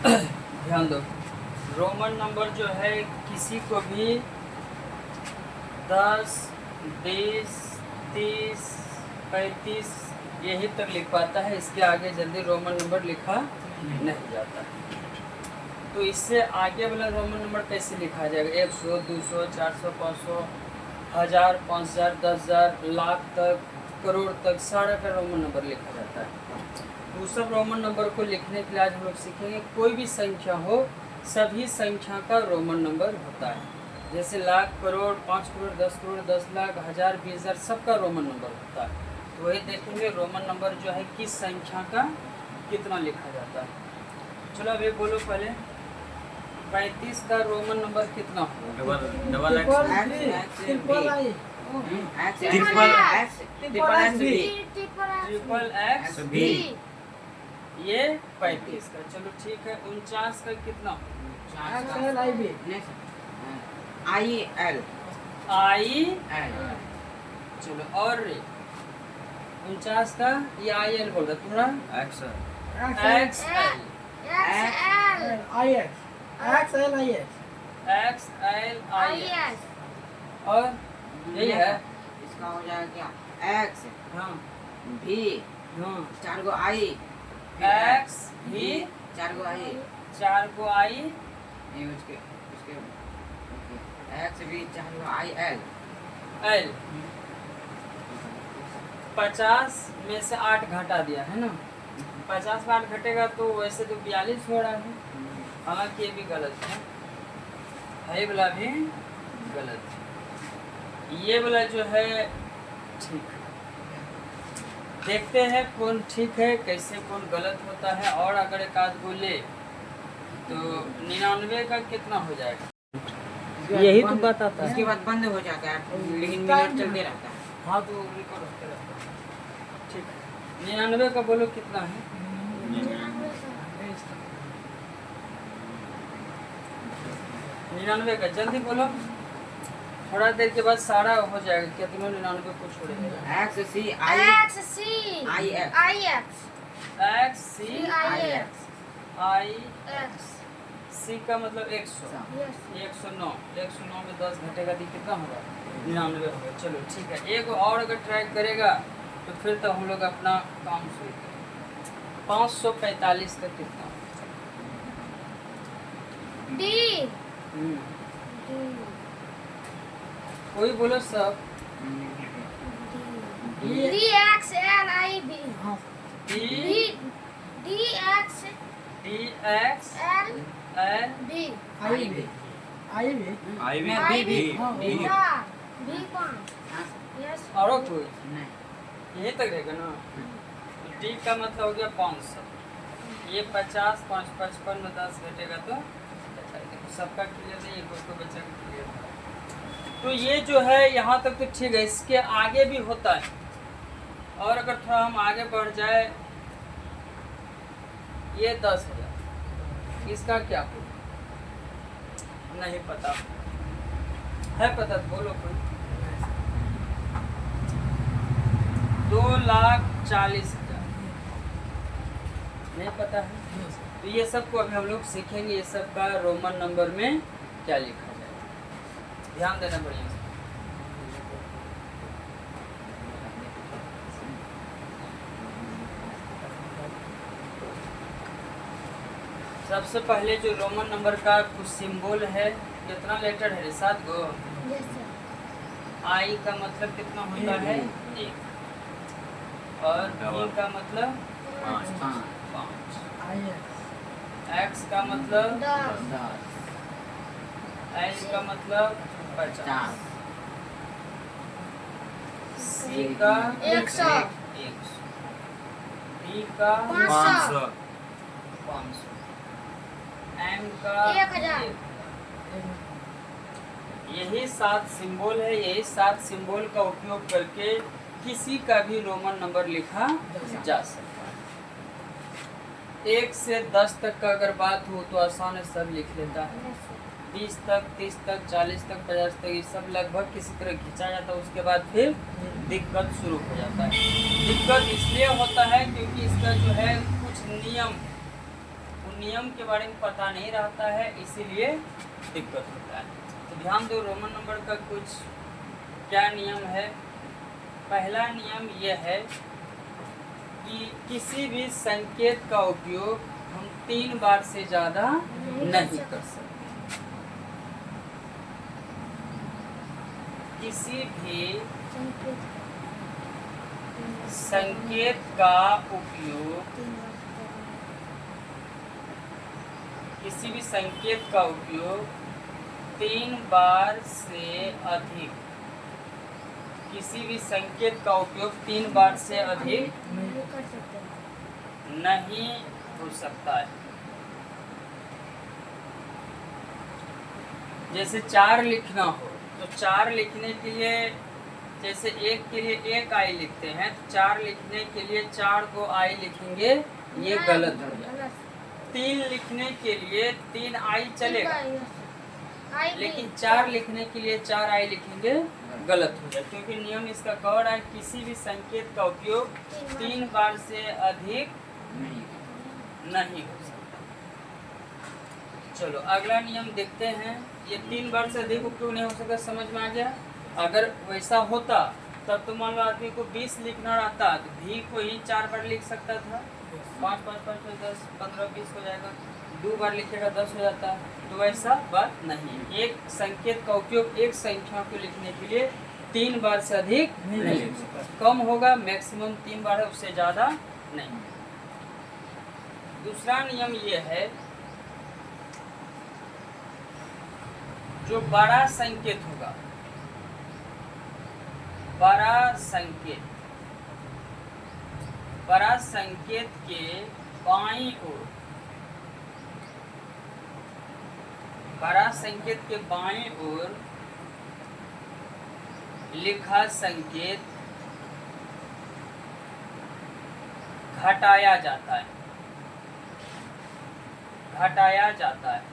ध्यान दो, Roman number जो है किसी को भी 10, 20, 30, 35 यही तक लिख पाता है। इसके आगे जल्दी रोमन नंबर लिखा नहीं जाता। तो इससे आगे वाला रोमन नंबर कैसे लिखा जाएगा? 100, 200, 400, 500, 1000, 5000, 10,000, लाख तक, करोड़ तक सारा का रोमन नंबर लिखा जाता है। तो सब रोमन नंबर को लिखने के लिए आज हम लोग सीखेंगे। कोई भी संख्या हो, सभी संख्या का रोमन नंबर होता है। जैसे लाख, करोड़, 5 करोड़, 10 करोड़, 10 लाख, 1000, 20,000 सबका रोमन नंबर होता है। तो वही देखेंगे रोमन नंबर जो है किस संख्या का कितना लिखा जाता है। चलो अभी बोलो पहले, 35 का रोमन नंबर कितना होगा? ट्रिपल एक्स भी, ये 35 का। चलो ठीक है। 49 का कितना? आई। चलो और 49 का ये आई एल बोल रहा तुम्हारा एक्स एल आई एस और यही है। इसका हो जाएगा क्या? एक्स हाँ भी, हाँ 4 गो आई, एक्स भी 4 गो आई, 4 को आई ये उसके उसके एक्स भी 4 गो आई एल। एल 50 में से 8 घटा दिया है ना। 50 में 8 घटेगा तो वैसे तो 42 हो रहा है। हालांकि ये भी गलत है, ये वाला भी गलत है। ये वाला जो है ठीक है। देखते हैं कौन ठीक है, कैसे कौन गलत होता है। और अगर एक आध को ले तो 99 का कितना हो जाएगा? यही तो बात आता है। उसके बाद बंद हो जाता है, लेकिन मिनट चलते रहता है। हाँ तो रिकॉर्ड होते रहता है। ठीक है। 99 का बोलो कितना है? 99 का जल्दी बोलो, थोड़ा देर के बाद सारा हो जाएगा। क्या तुम 99 को छोड़ेगा? X C I x C I X I X X C I X I x सी का मतलब 100। यस 109 109 में 10 घटेगा तो कितना होगा? 99 होगा। चलो ठीक है। एक और अगर ट्राई करेगा तो फिर तो हम लोग अपना काम शुरू करेंगे। 545 का कितना? डी कोई बोलो सब। D X L I B D D X D X L L B I भी आई भी आई में I B B B B कौन? यस और कोई नहीं यही तक रहेगा ना। डी का मतलब हो गया 500। ये 50 5 55 में 10 घटेगा तो सबका क्लियर नहीं, एक को बच्चा का क्लियर था। तो ये जो है यहाँ तक तो ठीक है। इसके आगे भी होता है। और अगर थोड़ा हम आगे बढ़ जाए, ये 10,000, इसका क्या होगा? नहीं पता है? पता तो बोलो कोई। 2,40,000 नहीं पता है। तो ये सब को अभी हम लोग सीखेंगे, ये सब का रोमन नंबर में क्या लिखा जाएगा। ध्यान देना बढ़िया से। सबसे पहले जो रोमन नंबर का कुछ सिंबल है, कितना लेटर है? 7 गो। यस सर आई का मतलब कितना होता है? 1। और बी का मतलब 5। आई एक्स का मतलब 10 एल का मतलब 50। सी का 100 डी का 500 500, एम का 1000। यही 7 सिंबल है। यही 7 सिंबल का उपयोग करके किसी का भी रोमन नंबर लिखा जा सकता है। 1 से 10 तक का अगर बात हो तो आसान है, सब लिख लेता है। 20 तक, 30 तक, 40 तक, 50 तक, ये सब लगभग किसी तरह खींचा जाता है। उसके बाद फिर दिक्कत शुरू हो जाता है। दिक्कत इसलिए होता है क्योंकि इसका जो है कुछ नियम उन नियम के बारे में पता नहीं रहता है, इसीलिए दिक्कत होता है। तो ध्यान दो, रोमन नंबर का कुछ क्या नियम है। पहला नियम यह है कि किसी भी संकेत का उपयोग हम 3 बार से ज़्यादा नहीं कर सकते। किसी भी संकेत का उपयोग किसी भी संकेत का उपयोग 3 बार से अधिक किसी भी संकेत का उपयोग 3 बार से अधिक नहीं कर सकते। नहीं हो सकता है। जैसे 4 लिखना हो तो 4 लिखने के लिए, जैसे 1 के लिए 1 आई लिखते हैं, तो 4 लिखने के लिए 4 को आई लिखेंगे, ये गलत हो गया। 3 लिखने के लिए 3 आई चलेगा, लेकिन 4 लिखने के लिए 4 आई लिखेंगे, गलत हो जाए, क्योंकि नियम इसका कह रहा है किसी भी संकेत का उपयोग 3 बार से अधिक नहीं हो सकता। चलो अगला नियम देखते हैं। ये 3 बार से अधिक उपयोग नहीं हो सकता, समझ में आ गया। अगर वैसा होता तब तो मान लो आदमी को 20 लिखना रहता तो भी को ही 4 बार लिख सकता था। 5 5 5 10 15 20 हो जाएगा, 2 बार लिखेगा 10 हो जाता। तो वैसा बात नहीं, एक संकेत का उपयोग एक संख्या को लिखने के लिए 3 बार से अधिक नहीं, कम होगा, मैक्सिमम 3 बार है, उससे ज़्यादा नहीं। दूसरा नियम ये है, जो बड़ा संकेत होगा, बड़ा संकेत के बाईं ओर, बड़ा संकेत के बाईं ओर लिखा संकेत घटाया जाता है, घटाया जाता है।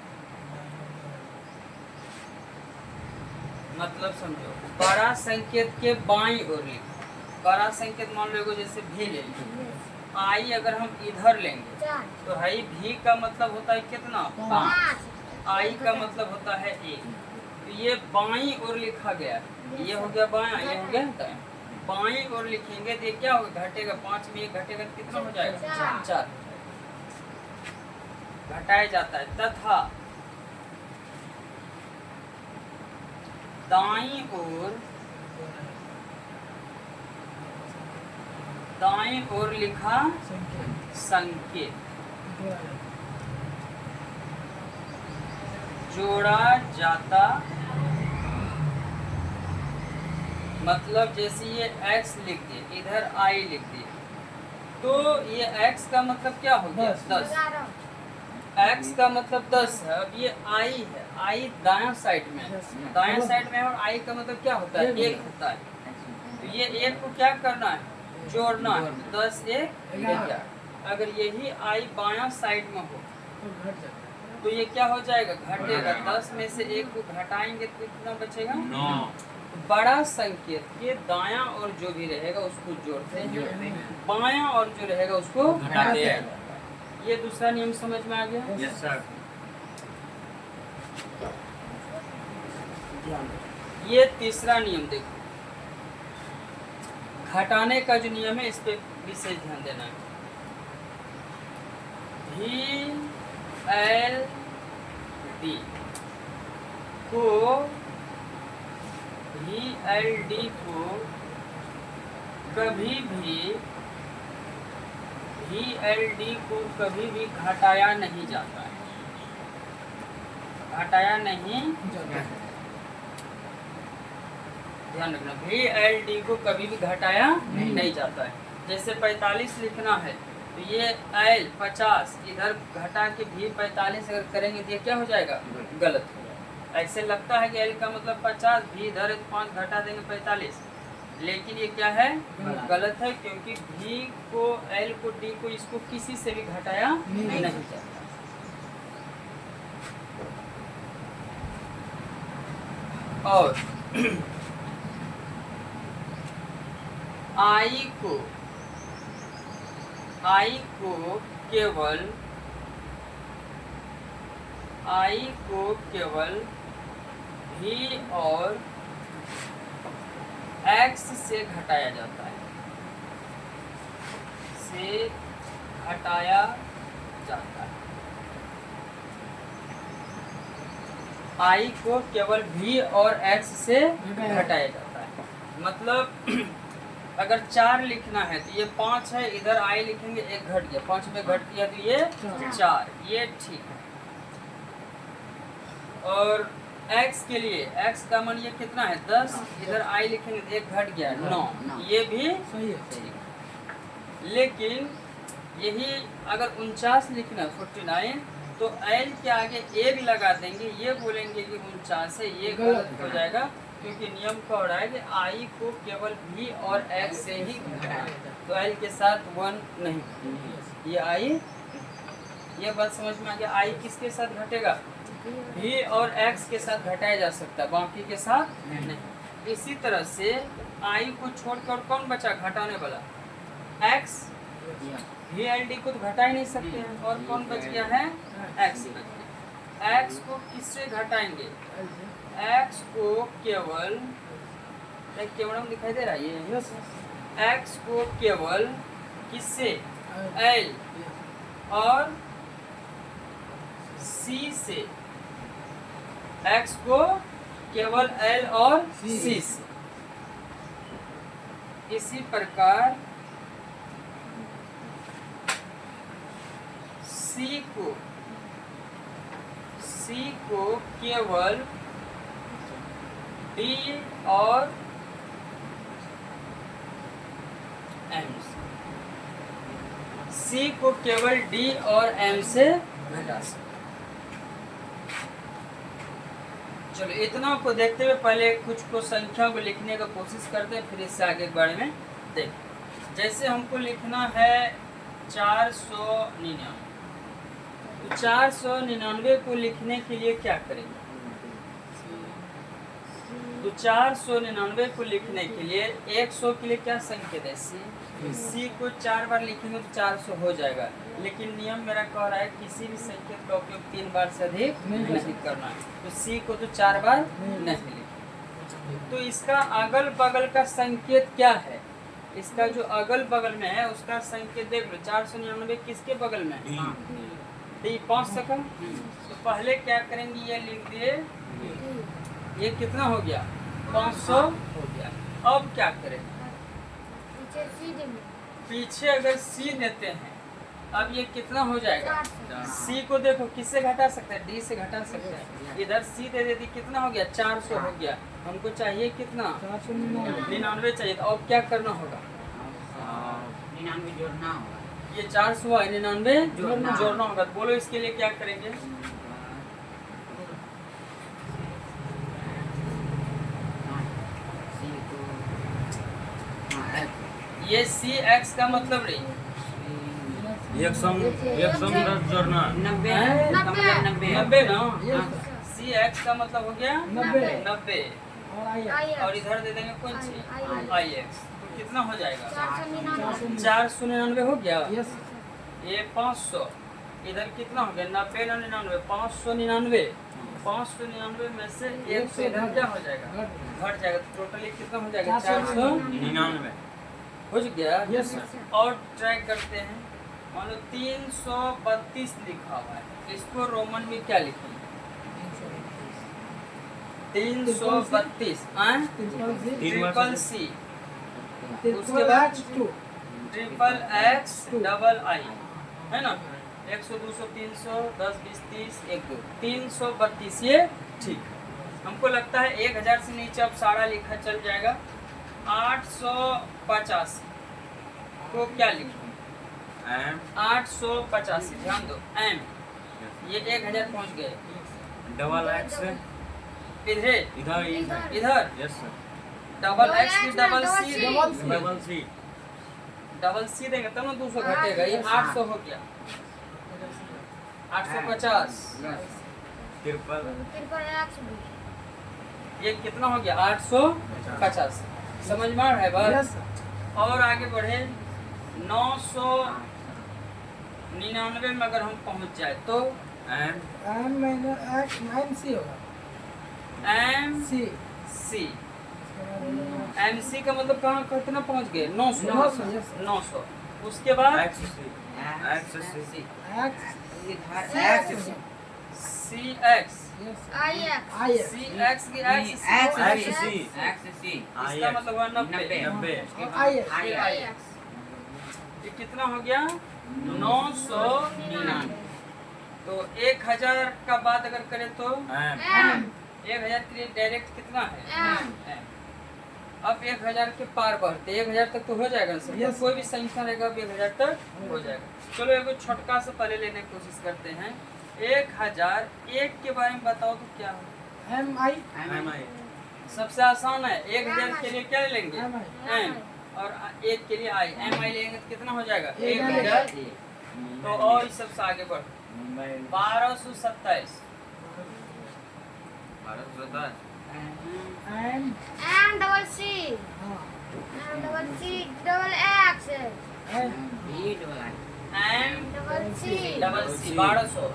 मतलब समझो, बड़ा संकेत के बाईं ओर लिखो। बड़ा संकेत मान लो जैसे भी ले लीजिए, आई अगर हम इधर लेंगे तो है भी का मतलब होता है कितना, 5। आई का मतलब होता है 1। तो ये बाईं ओर लिखा गया, ये हो गया बायां, ये हो गया दायां। बाईं ओर लिखेंगे तो ये क्या होगा, घटेगा, 5 में 1 घटेगा तो कितना हो जाएगा, 4। घटाया जाता है। तथा दाईं ओर लिखा संकेत जोड़ा जाता, मतलब जैसे ये x लिख दिए, इधर i लिख दिए, तो ये x का मतलब क्या हो गया, 10। x का मतलब 10 है। अब ये i है, i दायां साइड में है, दायां साइड में है, और i का मतलब क्या होता है, 1 होता है। तो ये 1 को क्या करना है, जोड़ना है। 10 1 11। अगर यही i बायां साइड में हो तो ये क्या हो जाएगा, घटेगा। 10 में से 1 को घटाएंगे तो कितना बचेगा, 9। बड़ा संकेत के दायां और जो भी रहेगा उसको जोड़ते हैं, बायां और जो रहेगा उसको घटाते हैं। ये दूसरा नियम समझ में आ गया? Yes sir. ये तीसरा नियम देखो, घटाने का जो नियम है इस पे विशेष ध्यान देना है। VLD को कभी भी घटाया नहीं जाता है, घटाया नहीं, ध्यान रखना, VLD को कभी भी घटाया नहीं जाता है। जैसे 45 लिखना है तो ये L 50 इधर घटा के भी 45 अगर करेंगे तो ये क्या हो जाएगा, गलत हो जाएगा। ऐसे लगता है कि L का मतलब 50, भी इधर 5 घटा देंगे 45, लेकिन ये क्या है, गलत है, क्योंकि भी को, L को, D को, इसको किसी से भी घटाया नहीं जाता। और I को केवल आई को केवल भी और एक्स से घटाया जाता है, से घटाया जाता है। आई को केवल भी और एक्स से घटाया जाता है। मतलब अगर 4 लिखना है तो ये 5 है, इधर आई लिखेंगे 1 घट गया, 5 में घट गया तो ये 4, ये ठीक है। और x के लिए x का मान ये कितना है 10, इधर i लिखेंगे तो 1 घट गया 9, ये भी ठीक है। लेकिन यही अगर 49 लिखना 49 तो l के आगे 1 लगा देंगे, ये बोलेंगे कि 49 है, ये गलत हो जाएगा क्योंकि नियम का हो रहा है कि i को केवल v और x से ही घटाएं, तो l के साथ 1 नहीं। ये i, ये बात समझ में आ गया। i किसके साथ घटेगा? v और x के साथ घटाया जा सकता है, बाकी के साथ नहीं। इसी तरह से i को छोड़कर कौन बचा घटाने वाला? x। v l d को तो घटा ही नहीं सकते हैं, और कौन बच गया है? x बच गया। x को किससे घटाएंगे? x को केवल, कैमरा में दिखाई दे रहा है ये, x को केवल किससे? l और c से। x को केवल l और c से। इसी प्रकार c को केवल d और m से। c को केवल d और m से घटा सकते। चलो इतना को देखते हुए पहले कुछ को संख्या को लिखने का कोशिश करते हैं, फिर इससे आगे के बारे में देखें। जैसे हमको लिखना है 499, तो 499 को लिखने के लिए क्या करेंगे? तो 499 को लिखने के लिए 100 के लिए क्या संकेत है? c को 4 बार लिखेंगे तो 400 हो जाएगा, लेकिन नियम मेरा कह रहा है किसी भी संकेत का उपयोग 3 बार से अधिक नहीं करना है, तो c को तो 4 बार नहीं लिखेंगे। तो इसका अगल बगल का संकेत क्या है? इसका जो अगल बगल में है उसका संकेत देख लो। 499 किसके बगल में है? डी। 5 सेकंड। तो पहले क्या करेंगे, ये लिख दिए, ये कितना हो गया? 500 हो गया। अब क्या करें? पीछे अगर c देते हैं, अब ये कितना हो जाएगा? c को देखो किससे घटा सकते हैं? d से घटा सकते हैं। इधर c दे देती, कितना हो गया? 400 हो गया। हमको चाहिए कितना? 99 चाहिए। तो अब क्या करना होगा? 99 जोड़ना होगा। ये 400 है, 99 जोड़ना होगा। तो बोलो इसके लिए क्या करेंगे? ये सी एक्स का मतलब नहीं, एक सम जोड़ना 90 90 90 ना। सी एक्स का मतलब हो गया 90, और इधर दे देंगे कौन सी? आई एक्स। तो कितना हो जाएगा? 499 हो गया। ये 500, इधर कितना हो गया? 90 99, 599। 599 में से 100 इधर क्या हो जाएगा? घट जाएगा। तो टोटली कितना हो जाएगा? 499 हो गया। और ट्राई करते हैं। मान लो 332 लिखा हुआ है, इसको रोमन में क्या लिखेंगे? 332 ट्रिपल सी, उसके बाद ट्रिपल एक्स डबल आई, है ना? 100 200 300 10 20 30 1 2 332। ये ठीक है। हमको लगता है 1000 से नीचे अब सारा लिखा चल जाएगा। 885 को क्या लिखें? 885। ध्यान दो, एम, ये 1000 पहुंच गए। डबल एक्स इधर इधर इधर यस सर, डबल एक्स की double C, double C double C देंगे तब ना 200 घटेगा। ये 800 हो गया। 850, ट्रिपल ये कितना हो गया? 850। समझ में आ रहा है बात? और आगे बढ़े 999 में अगर हम पहुंच जाए तो M M minus X minus C होगा एम सी सी। एम सी का मतलब कहाँ कितना पहुँच गए? 900। 900, yes, sir. 900। उसके बाद X C X C X इधर X C X. Yes I X I C X की एक्स एक्स सी इसका मतलब हुआ 90। 90 आई आई आई एक्स ये कितना हो गया? 999। तो 1000 का बात अगर करें तो एम एम 1000 के लिए डायरेक्ट कितना है? M M। अब 1000 के पार बढ़ते 1000 तक तो हो जाएगा ना सर? Yes. कोई भी संख्या रहेगा अब 1000 तक हो जाएगा। चलो एक छोटका सा पहले लेने की कोशिश करते हैं। 1000 एक के बारे में बताओ तो क्या हो? एम आई एम आई सबसे आसान है। 1000 के लिए क्या ले लेंगे? M I M. और एक के लिए आई। एम आई लेंगे तो कितना हो जाएगा? 1000। 1000। तो और इस सबसे आगे बढ़ 1227। एम एम डबल सी हाँ M double C double X M M double C double C 1200।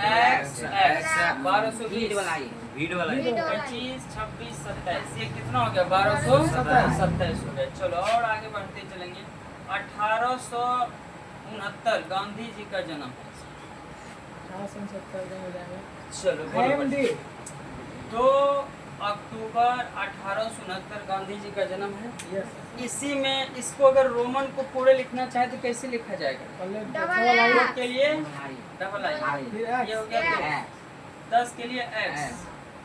X X 1220। वीड वाला 25 26 27। ये कितना हो गया? 1227 हो गया। चलो और आगे बढ़ते चलेंगे। 1869 गांधी जी का जन्म है। 470 का हो जाएगा चलो एम बोलो। डी 2 अक्टूबर 1869 गांधी जी का जन्म है। यस इसी में इसको अगर रोमन को पूरे लिखना चाहे तो कैसे लिखा जाएगा? पहले डबल डबल आई दो के लिए डबल आई। फिर ये हो एक्स गया 2। 10 के लिए एक्स।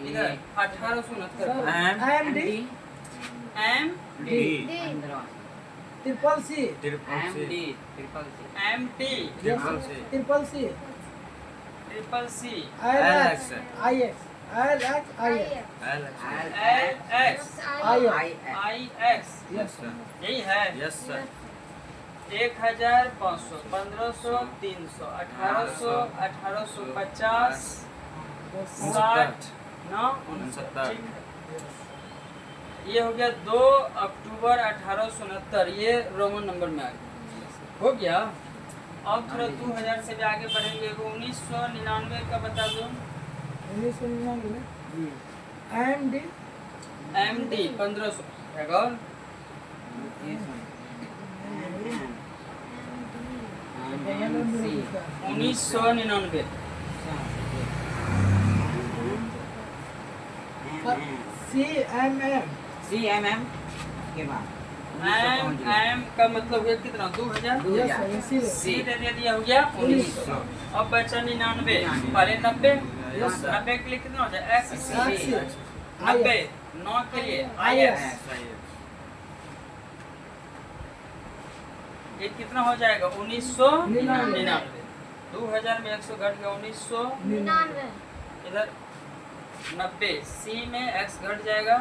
इधर 1869 M M D M D D triple C triple C M T triple C triple C triple C L L X X I X L X I X L L X I I I X. Yes यही है। Yes sir 1500 1500 300 1800 1850 60 9 69। ठीक है। ये हो गया 2 अक्टूबर 1869। ये Roman number में आ गया। हो गया। अब थोड़ा 2000 से भी आगे बढ़ेंगे। 1999 का बता दो। 1999 एम डी एम डी 1500 रहेगा। और 1999 सी एम एम CMM के बाद एम एम का मतलब हुआ कितना? 2000। यस सर इसीलिए सी दे दिया हो गया 1900। अब बचा 99। पहले 90। Yes, sir. 90 के लिए कितना हो जाए? X x 90। 9 के लिए आई एक्स। ये कितना हो जाएगा? 1999। 2000 में 100 घट गया 1900। 99 इधर 90। सी में एक्स घट जाएगा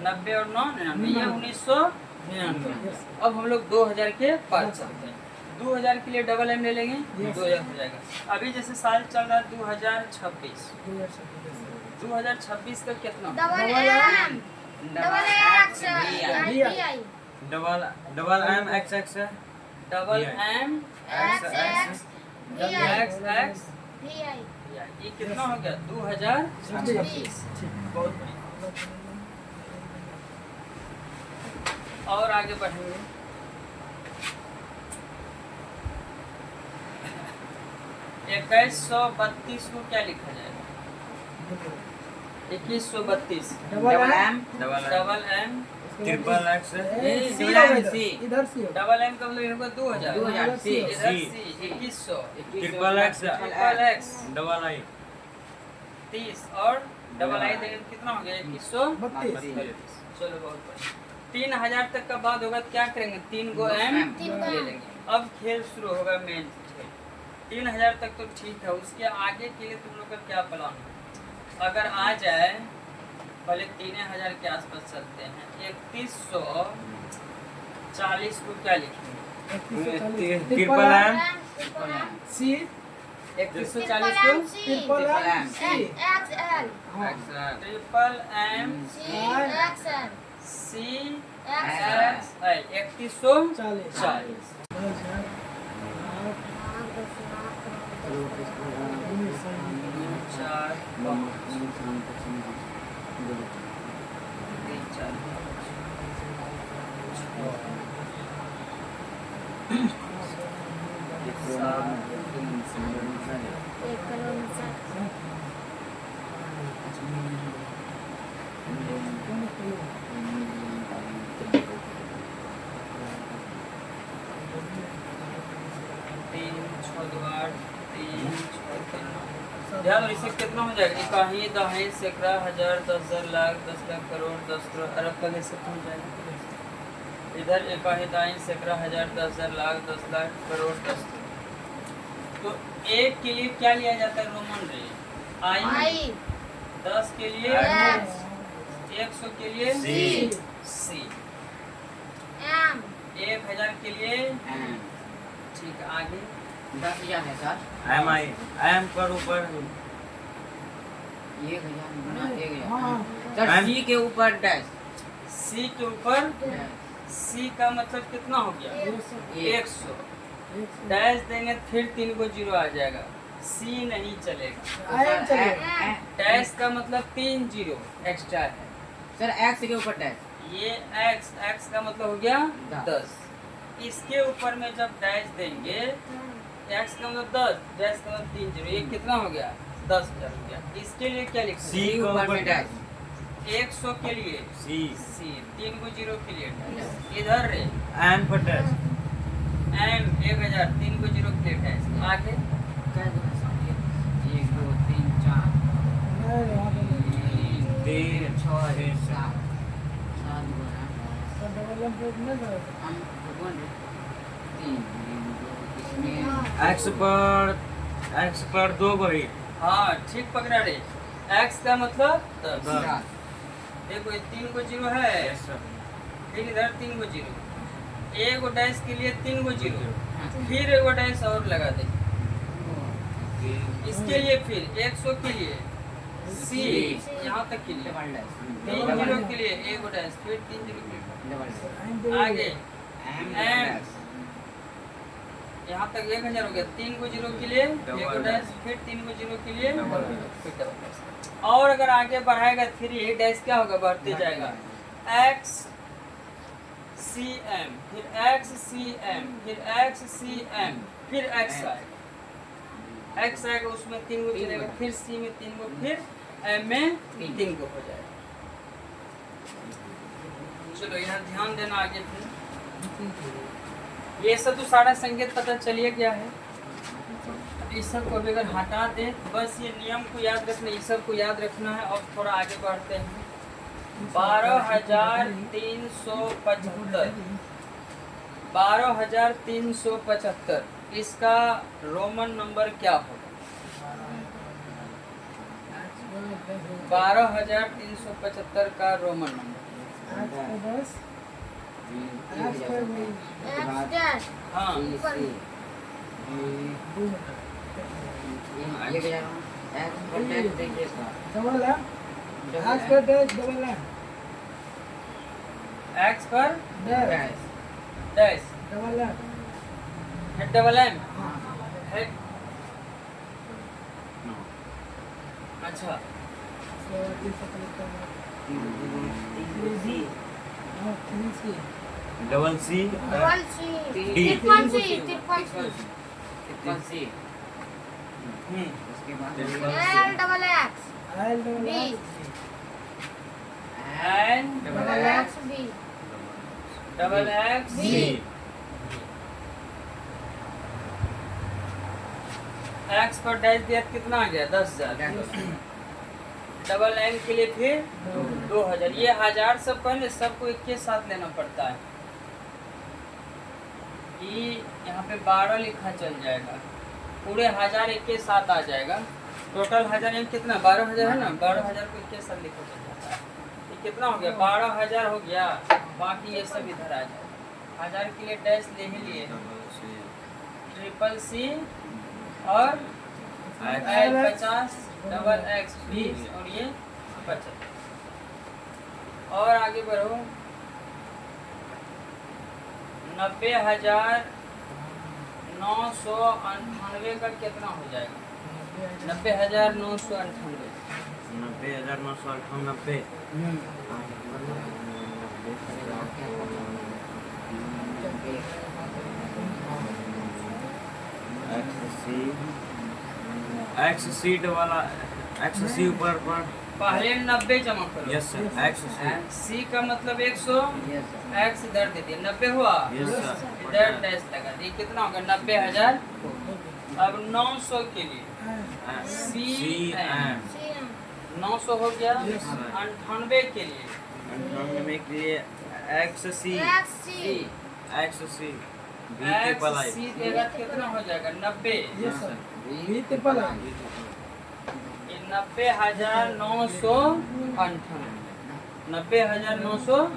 90 और 9 99। ये 1999। यस अब हम लोग 2000 के पास चलते हैं। 2000 के लिए डबल एम ले लेंगे। Yes. 2000 हो जाएगा। अभी जैसे साल चल रहा है 2026। 2026 का कितना? Double M double X I I double M X X है double Yeah. M X X V I X X. V I ये कितना हो गया? 2026। बहुत बढ़िया। और आगे बढ़ेंगे। इक्कीस सौ 32 को क्या लिखा जाएगा? 2132 double M double M triple X है सी इधर सी होगा डबल एम का मतलब होगा 2000। 2000 सी इधर सी। सी 2100 triple x triple x double आई 30 और डबल आई देंगे तो कितना हो गया? 2132। 32 चलो बहुत बढ़िया। 3000 तक का बाद होगा तो क्या करेंगे? 3 गो एम तीन गो ले M। लेंगे। अब खेल शुरू होगा मेन खेल। 3000 तक तो ठीक है। उसके आगे के लिए तुम लोग का क्या प्लान है? अगर आ जाए पहले 3000 के आसपास चलते हैं। 3140 को क्या लिखेंगे? ट्रिपल एम सी 3140 को triple M C X L हाँ triple M C X L C X X L 3140। 40 ध्यान दो, इससे कितना हो जाएगा? इकाई, दहाई, सैकड़ा, हजार, 10,000, लाख, 10 लाख, करोड़, 10 करोड़, अरब का कैसे हो जाएगा? इधर इकाई, दहाई, सैकड़ा, हजार, 10,000, लाख, 10 लाख, करोड़, 10 करोड़। तो एक के लिए क्या लिया जाता है रोमन रे? आई। 10 के लिए X, 100 के लिए C, सी, M, 1000 के लिए M, ठीक है। आगे 10,000 है सर। M पर ऊपर 1,000 गुना 1,000। हाँ। सर M, C के ऊपर डैश। सी के ऊपर डैश। सी का मतलब कितना हो गया? 100। डैश देंगे फिर 3 को जीरो आ जाएगा, सी नहीं चलेगा। तो सर, चलेगा। डैश का मतलब 3 जीरो एक्स्ट्रा है। सर X के ऊपर डैश। ये x का मतलब हो गया 10। इसके ऊपर में जब डैश देंगे, x का मतलब 10, डैश का मतलब 3 जीरो, ये कितना हो गया? 10,000 हो गया। इसके लिए क्या लिखा? C C के ऊपर ऊपर में डैश। 100 के लिए C, सी, 3 को जीरो के लिए डैश। इधर रे M पर डैश, m 1000, 3 को जीरो के लिए डैश। आगे क्या गुना सर? 1, 2, 3, 4, 3, 6, 6, 7 गुना हम बोल रहे 3, 2 इसमें X पर 2 बही, हाँ ठीक पकड़ा रे। x का मतलब 10। 10। देखो ये 3 को जीरो है, Yes, sir. फिर इधर 3 को जीरो, एक गो डैश के लिए 3 को जीरो, हाँ। फिर एक गो डैश और लगा दे। इसके लिए फिर 100 के लिए सी, यहाँ तक के लिए डबल डैश। 3 जीरो के लिए एक गो डैश, फिर 3 जीरो के डबल डैश। लिए आगे M M, डैश। यहाँ तक 1000 हो गया। 3 को जीरो के लिए एक गो डैश, फिर 3 को जीरो के लिए डबल फिर डबल डैश। और अगर आगे बढ़ाएगा फिर ये डैश क्या होगा? बढ़ते जाएगा। x सी एम, फिर x सी एम, फिर x सी एम, फिर x आएगा। x आएगा उसमें 3 को चलेगा, फिर c में 3 को, फिर m में 3 को हो जाएगा। चलो यहाँ ध्यान देना आगे। फिर ये सब तो सारा संकेत पता चलिए क्या है। इस सब को अभी अगर हटा दें, बस ये नियम को याद रखना, इस सब को याद रखना है। और थोड़ा आगे बढ़ते हैं। 12,375, 12,375 इसका रोमन नंबर क्या होगा? 12,375 का रोमन नंबर। X dash, हाँ डबल एम, आज का डैश डबल एम, x पर डैश डैश डबल एम, है डबल एम है। अच्छा double C, double C, D. triple C, triple C, उसके बाद L double X, L double B, and double X B, double x B. X पर dash दिया तो कितना आ गया? 10,000। डबल एम के लिए फिर 2,000। ये 1000 सब पहले सबको एक के साथ लेना पड़ता है। ये यहाँ पे 12 लिखा चल जाएगा, पूरे 1000 एक के साथ आ जाएगा। टोटल 1000 एम कितना? 12,000 है ना, 12,000 को एक के साथ लिखा चल जाता है। ये कितना हो गया? 12,000 हो गया। बाकी ये सब इधर आ जाएगा। 1000 के लिए डैश ले ही लिए, ट्रिपल सी और एल 50, डबल एक्स 20 और ये 75। और आगे बढ़ो। 90,998 का कितना हो जाएगा? 90,998। 90,998। एक्स सीट वाला एक्स सी ऊपर पर पहले 90 जमा करो। यस सर एक्स सी सी का मतलब 100, यस सर एक्स इधर दे दिए 90 हुआ, यस सर इधर डैश लगा दिए, कितना होगा 90,000। अब 900 के लिए सी सी एम 900 हो गया। Yes, sir. 98 के लिए 98 के लिए X C X C B triple I C देगा कितना हो जाएगा 90। Yes sir B triple I 90,998, 90,998।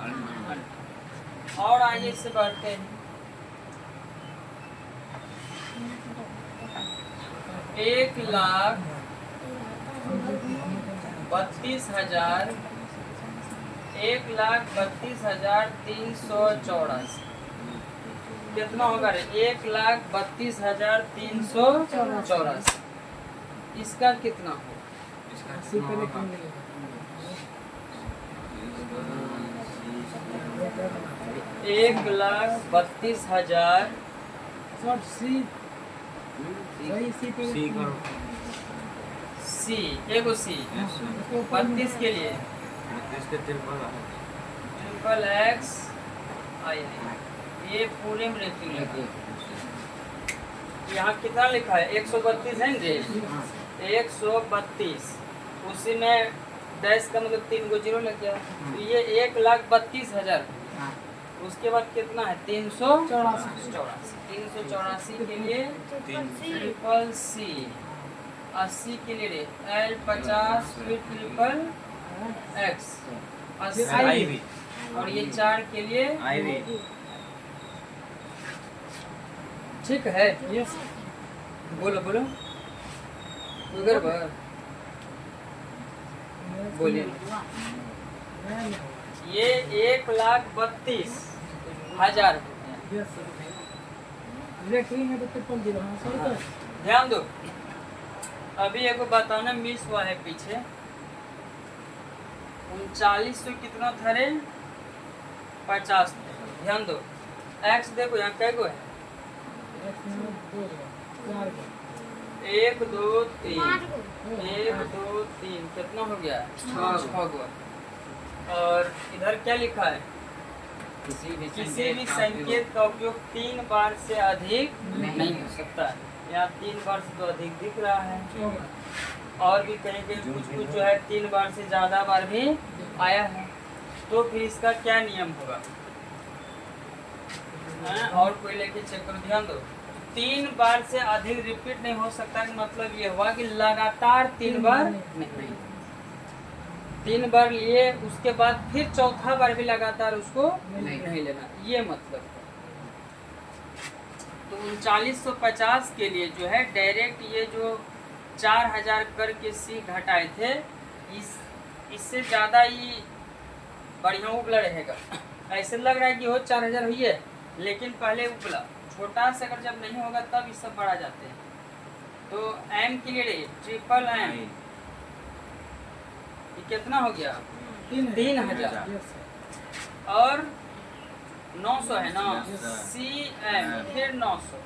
और आगे इससे बढ़ते हैं। 1,32,000, 1,32,384 कितना होगा रे? 1,32,384। इसका कितना हो? सी पहले कम नहीं 1,32,000 सर सी वही सी पे सी करो सी, एगो सी यस सर 32 के लिए इसके ट्रिपल ट्रिपल एक्स आई, ये पूरे में रेटिंग लगी। यहाँ कितना लिखा है? 132 है ना? 132, उसी में डैश का मतलब 3 गो जीरो लग गया, तो ये 1,32,000। उसके बाद कितना है? 384 के लिए ट्रिपल सी, 80 के लिए एल 50, फिर ट्रिपल एक्स आई भी और ये 4 के लिए आई भी ठीक है। यस बोलो बोलो उधर भर बोलिए। ये 1,32,000। यस सर रेटिंग है तो ट्रिपल जीरो हाँ सही तो ध्यान दो, अभी एगो बताना मिस हुआ है पीछे। 3900 कितना था रे? 50। ध्यान दो, एक्स देखो यहाँ कै गो है? 1 2 4 1 2 3, 1 2 3 कितना हो गया? 6 गो। और इधर क्या लिखा है? किसी भी संकेत का उपयोग 3 बार से अधिक नहीं हो सकता। यहाँ 3 बार से तो अधिक दिख रहा है, और भी कहीं कहीं कुछ कुछ जो है 3 बार से ज़्यादा बार भी आया है। तो फिर इसका क्या नियम होगा? और कोई लेके चेक करो, ध्यान दो। 3 बार से अधिक रिपीट नहीं हो सकता, कि मतलब ये हुआ कि लगातार 3 बार नहीं, 3 बार लिए उसके बाद फिर चौथा बार भी लगातार उसको नहीं लेना, ये मतलब है। तो 3950 के लिए जो है डायरेक्ट ये जो 4000 करके सी घटाए थे, इससे ज़्यादा ही बढ़िया उबला रहेगा। ऐसे लग रहा है कि हो 4000 हुई है, लेकिन पहले उबला छोटा से अगर जब नहीं होगा तब ये सब बढ़ा जाते हैं। तो एम के लिए ट्रिपल एम ये कितना हो गया? 3,000 और 900 है ना? सी एम फिर 900,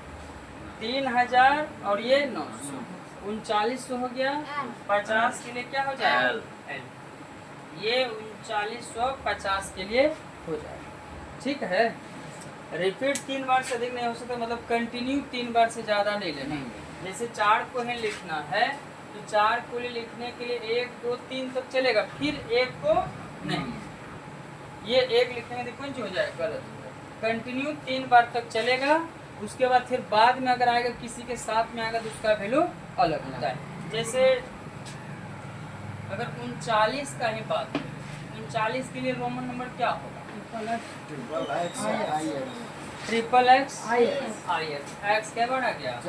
3,000 और ये 900, 3900 हो गया। 50 के लिए क्या हो जाएगा? एल। ये 3950 के लिए हो जाएगा। ठीक है, रिपीट 3 बार से अधिक नहीं हो सकता, मतलब कंटिन्यू 3 बार से ज़्यादा नहीं लेना। जैसे 4 को ही लिखना है तो 4 को लिखने के लिए 1 2 3 तक चलेगा, फिर 1 को नहीं, ये 1 लिखने में कुछ हो जाएगा, गलत। कंटिन्यू 3 बार तक चलेगा, उसके बाद फिर बाद में अगर आएगा किसी के साथ में आएगा तो उसका वैल्यू अलग होता है। जैसे अगर 39 का ही बात करें, 39 के लिए रोमन नंबर क्या होगा? ट्रिपल एक्स आई एक्स क्या बढ़ा गया?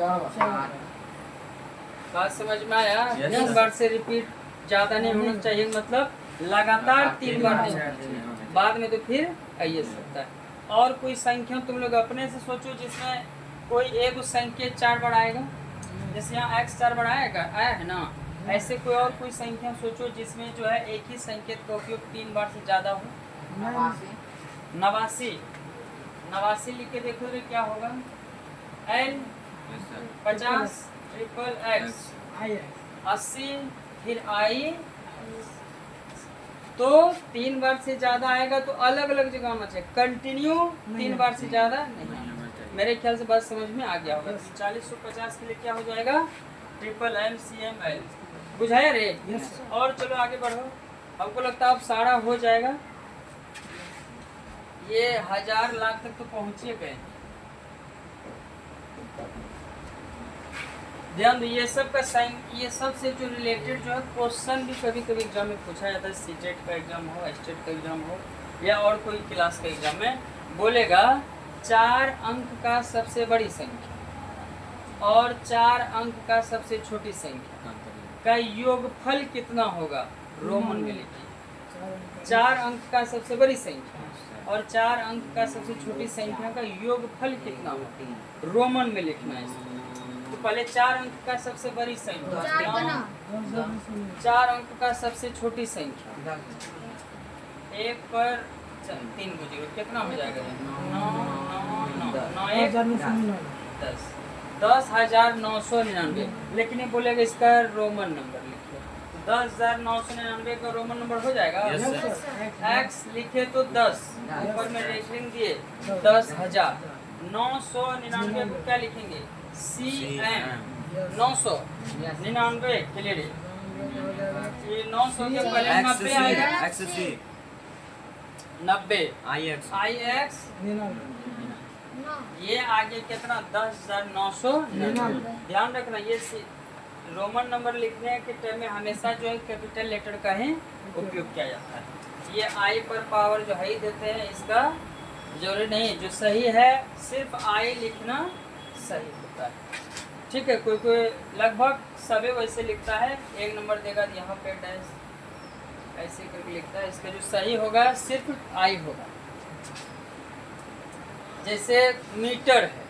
बात समझ में आया? Yes, 3 sir. बार से रिपीट ज़्यादा नहीं होना चाहिए, मतलब लगातार 3 बार नहीं, बाद में तो फिर आइए सकता है। और कोई संख्या तुम लोग अपने से सोचो जिसमें कोई एक संकेत 4 बार आएगा, जैसे यहाँ x 4 बार आएगा, आया है ना? ऐसे कोई और कोई संख्या सोचो जिसमें जो है एक ही संकेत का उपयोग 3 बार से ज़्यादा हो। 89 लिख के देखो तो क्या होगा? एल 50 ट्रिपल एक्स, आई 80 फिर आई। तो 3 बार से ज्यादा आएगा तो अलग अलग जगह होना चाहिए, कंटिन्यू 3 बार से ज्यादा नहीं आना चाहिए। मेरे ख्याल से बात समझ में आ गया होगा। 40-50 के लिए क्या हो जाएगा? Triple M C M L. बुझाया रे? यस और चलो आगे बढ़ो। हमको लगता है अब सारा हो जाएगा। ये 1000 लाख तक तो पहुंचे गए। ध्यान दो, ये सब का साइन, ये सब से जो रिलेटेड जो है क्वेश्चन भी कभी कभी एग्जाम में पूछा जाता है। सीटेट का एग्जाम हो, स्टेट का एग्जाम हो, या और कोई क्लास का एग्जाम में बोलेगा 4 अंक का सबसे बड़ी संख्या और 4 अंक का सबसे छोटी संख्या का योगफल कितना होगा? रोमन में लिखिए। 4 अंक का सबसे बड़ी संख्या और 4 अंक का सबसे छोटी संख्या का योगफल कितना होगा? रोमन में लिखना है इसको। तो पहले 4 अंक का सबसे बड़ी संख्या, 4 अंक का सबसे छोटी संख्या, 1 पर 3 को 0 कितना हो जाएगा? 10,999। लेकिन ये बोलेगा इसका रोमन नंबर लिखिए। 10,999 का रोमन नंबर हो जाएगा। एक्स लिखे तो 10, ऊपर में रेखलिंग दिए 10,000। 999 को क्या लिखेंगे? सी एम 999 के लिए ये 900 के पहले 90 आएगा। 90 आई एक्स ये आगे कितना? 10,999। ध्यान रखना, ये रोमन नंबर लिखने के टाइम में हमेशा जो है कैपिटल लेटर का ही उपयोग किया जाता है। ये आई पर पावर जो है देते हैं, इसका जरूरी नहीं। जो सही है सिर्फ आई लिखना सही होता है। ठीक है, कोई कोई लगभग सभी वैसे लिखता है। 1 नंबर देगा यहाँ पे डैश ऐसे करके लिखता है। इसका जो सही होगा सिर्फ आई होगा। जैसे मीटर है,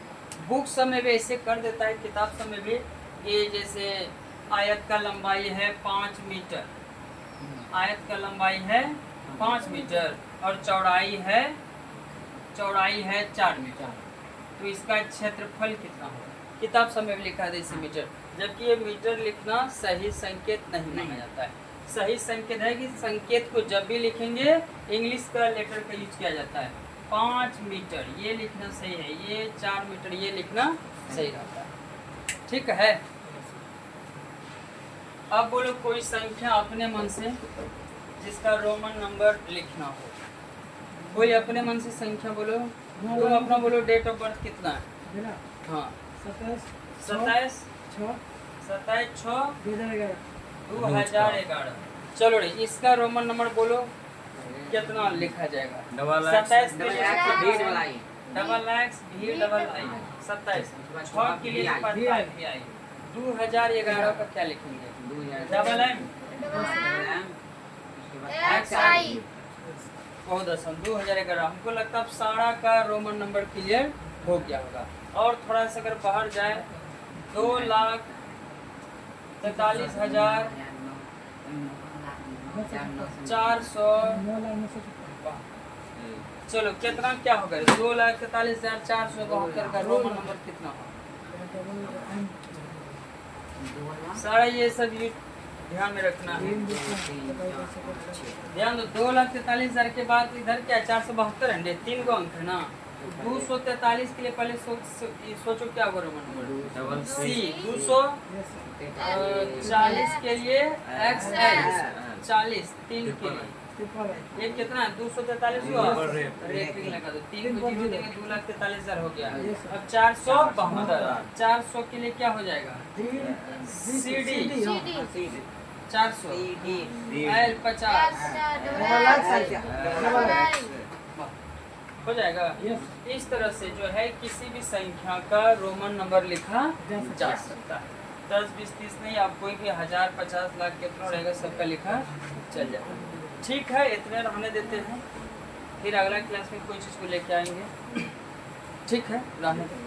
बुक सब में भी ऐसे कर देता है, किताब सब में भी। ये जैसे आयत का लंबाई है 5 मीटर, आयत का लंबाई है 5 मीटर और चौड़ाई है 4 मीटर। तो इसका क्षेत्रफल कितना होगा? किताब सब में भी लिखा है जैसे मीटर, जबकि ये मीटर लिखना सही संकेत नहीं माना जाता है। सही संकेत है कि संकेत को जब भी लिखेंगे इंग्लिश का लेटर का यूज किया जाता है। 5 मीटर ये लिखना सही है, ये 4 मीटर ये लिखना सही रहता है। ठीक है, अब बोलो कोई संख्या अपने मन से जिसका रोमन नंबर लिखना हो। कोई अपने मन से संख्या बोलो। तुम अपना बोलो, डेट ऑफ बर्थ कितना है? हाँ 27 6 2011। चलो रे, इसका रोमन नंबर बोलो कितना लिखा जाएगा? 27 डबल एक्स भी डबल आई 27 6 के लिए 2011 का क्या लिखेंगे? डबल एम एक्स आई 2011। हमको लगता है अब सारा का रोमन नंबर क्लियर हो गया होगा। और थोड़ा सा अगर बाहर जाए 2,43,400। चलो कितना क्या होगा? 2,43,472 का रोमन नंबर कितना होगा? सारा ये सब ध्यान में रखना है। ध्यान दो, 2,43,000 के बाद इधर क्या 472 है, 3 को अंक है ना। 243 के लिए पहले सोचो क्या होगा रोमन नंबर? सी 240 के लिए एक्स एल 40 3 के लिए ये कितना है? 243 हुआ। रेटिंग लगा दो, 3 को 0 देंगे 2,43,000 हो गया। अब 472 400 के लिए क्या हो जाएगा? सी डी 400 एल 50 हो जाएगा। इस तरह से जो है किसी भी संख्या का रोमन नंबर लिखा जा सकता है। 10 20 30 नहीं, आप कोई भी 1000 50 लाख कितना रहेगा सबका लिखा चल जाएगा। ठीक है, इतने रहने देते हैं, फिर अगला क्लास में कोई चीज़ को लेके आएंगे। ठीक है, रहने देते हैं।